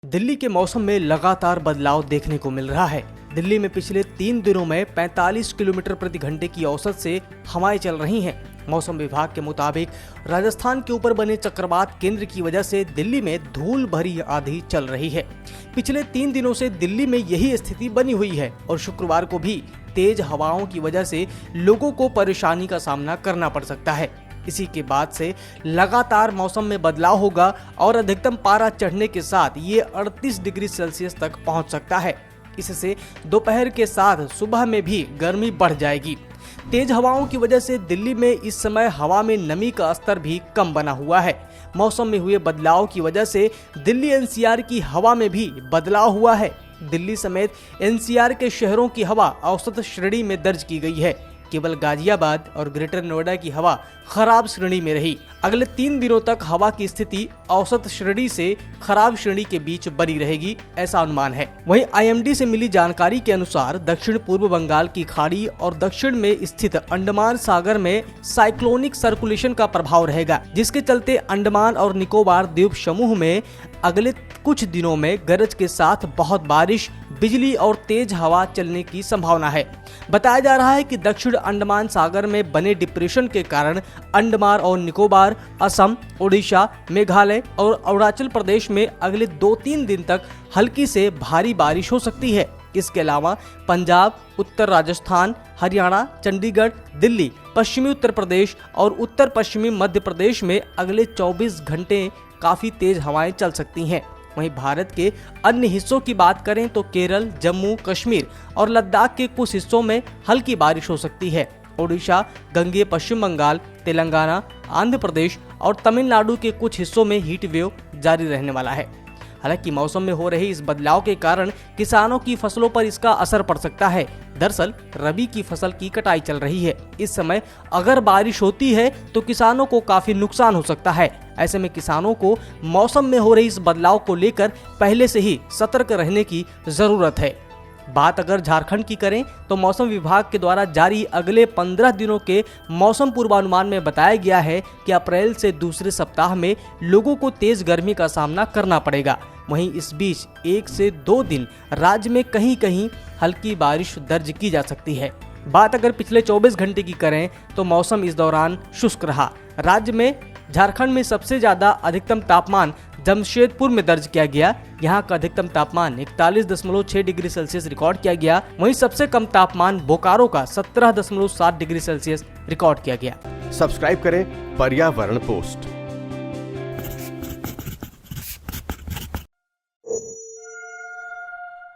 दिल्ली के मौसम में लगातार बदलाव देखने को मिल रहा है। दिल्ली में पिछले 3 दिनों में 45 किलोमीटर प्रति घंटे की औसत से हवाएं चल रही हैं। मौसम विभाग के मुताबिक राजस्थान के ऊपर बने चक्रवात केंद्र की वजह से दिल्ली में धूल भरी आंधी चल रही है। पिछले 3 दिनों से दिल्ली में यही स्थिति बनी हुई है और शुक्रवार को भी तेज हवाओं की वजह से लोगों को परेशानी का सामना करना पड़ सकता है। इसी के बाद से लगातार मौसम में बदलाव होगा और अधिकतम पारा चढ़ने के साथ ये 38 डिग्री सेल्सियस तक पहुंच सकता है। इससे दोपहर के साथ सुबह में भी गर्मी बढ़ जाएगी। तेज हवाओं की वजह से दिल्ली में इस समय हवा में नमी का स्तर भी कम बना हुआ है। मौसम में हुए बदलाव की वजह से दिल्ली एनसीआर की हवा में भी बदलाव हुआ है। दिल्ली समेत एनसीआर के शहरों की हवा औसत श्रेणी में दर्ज की गई है। केवल गाजियाबाद और ग्रेटर नोएडा की हवा खराब श्रेणी में रही। अगले 3 दिनों तक हवा की स्थिति औसत श्रेणी से खराब श्रेणी के बीच बनी रहेगी, ऐसा अनुमान है। वहीं आईएमडी से मिली जानकारी के अनुसार दक्षिण पूर्व बंगाल की खाड़ी और दक्षिण में स्थित अंडमान सागर में साइक्लोनिक सर्कुलेशन का प्रभाव रहेगा, जिसके चलते अंडमान और निकोबार द्वीप समूह में अगले कुछ दिनों में गरज के साथ बहुत बारिश, बिजली और तेज हवा चलने की संभावना है। बताया जा रहा है कि दक्षिण अंडमान सागर में बने डिप्रेशन के कारण अंडमान और निकोबार, असम, ओडिशा, मेघालय और अरुणाचल प्रदेश में अगले 2-3 दिन तक हल्की से भारी बारिश हो सकती है। इसके अलावा पंजाब, उत्तर राजस्थान, हरियाणा, चंडीगढ़, दिल्ली, पश्चिमी उत्तर प्रदेश और उत्तर पश्चिमी मध्य प्रदेश में अगले 24 घंटे काफी तेज हवाएं चल सकती हैं। वहीं भारत के अन्य हिस्सों की बात करें तो केरल, जम्मू कश्मीर और लद्दाख के कुछ हिस्सों में हल्की बारिश हो सकती है। ओडिशा, गंगेय पश्चिम बंगाल, तेलंगाना, आंध्र प्रदेश और तमिलनाडु के कुछ हिस्सों में हीट वेव जारी रहने वाला है। हालांकि मौसम में हो रहे इस बदलाव के कारण किसानों की फसलों पर इसका असर पड़ सकता है। दरअसल रबी की फसल की कटाई चल रही है। इस समय अगर बारिश होती है तो किसानों को काफी नुकसान हो सकता है। ऐसे में किसानों को मौसम में हो रही इस बदलाव को लेकर पहले से ही सतर्क रहने की जरूरत है। बात अगर झारखंड की करें तो मौसम विभाग के द्वारा जारी अगले 15 दिनों के मौसम पूर्वानुमान में बताया गया है कि अप्रैल से दूसरे सप्ताह में लोगों को तेज गर्मी का सामना करना पड़ेगा। वहीं इस बीच 1 से 2 दिन राज्य में कहीं कहीं हल्की बारिश दर्ज की जा सकती है। बात अगर पिछले 24 घंटे की करें तो मौसम इस दौरान शुष्क रहा। राज्य में झारखंड में सबसे ज्यादा अधिकतम तापमान जमशेदपुर में दर्ज किया गया। यहाँ का अधिकतम तापमान 41.6 डिग्री सेल्सियस रिकॉर्ड किया गया। वहीं सबसे कम तापमान बोकारो का 17.7 डिग्री सेल्सियस रिकॉर्ड किया गया। सब्सक्राइब करें पर्यावरण पोस्ट।